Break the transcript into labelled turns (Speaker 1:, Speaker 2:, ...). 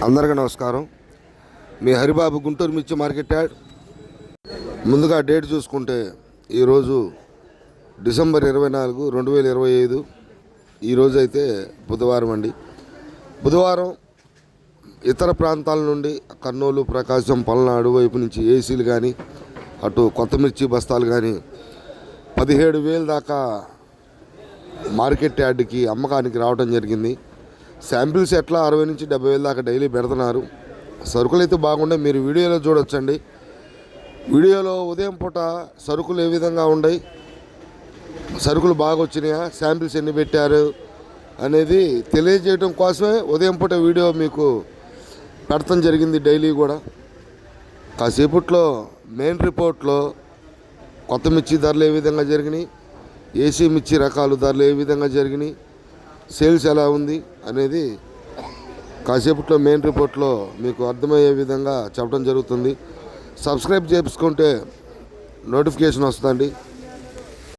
Speaker 1: అందరికీ నమస్కారం. మీ హరిబాబు గుంటూరు మిర్చి మార్కెట్ యార్డ్. ముందుగా డేట్ చూసుకుంటే ఈరోజు డిసెంబర్ 24, 2025. ఈరోజు అయితే బుధవారం అండి. బుధవారం ఇతర ప్రాంతాల నుండి కర్నూలు, ప్రకాశం, పల్నాడు వైపు నుంచి ఏసీలు కానీ అటు కొత్త మిర్చి బస్తాలు కానీ 17,000 దాకా మార్కెట్ యార్డ్కి అమ్మకానికి రావడం జరిగింది. శాంపిల్స్ ఎట్లా 60 నుంచి 70,000 దాకా డైలీ పెడుతున్నారు. సరుకులు అయితే బాగుండే, మీరు వీడియోలో చూడొచ్చండి. వీడియోలో ఉదయం పూట సరుకులు ఏ విధంగా ఉన్నాయి, సరుకులు బాగా వచ్చినాయా, శాంపిల్స్ ఎన్ని పెట్టారు అనేది తెలియజేయడం కోసమే ఉదయం పూట వీడియో మీకు పెడతాం జరిగింది. డైలీ కూడా కాసేపట్లో మెయిన్ రిపోర్ట్లో కొత్త మిర్చి ధరలు ఏ విధంగా జరిగినాయి, ఏసీ మిర్చి రకాలు ధరలు ఏ విధంగా జరిగినాయి, సేల్స్ ఎలా ఉంది అనేది కాసేపట్లో మెయిన్ రిపోర్ట్లో మీకు అర్థమయ్యే విధంగా చెప్పడం జరుగుతుంది. సబ్స్క్రైబ్ చేసుకుంటే నోటిఫికేషన్ వస్తుందండి.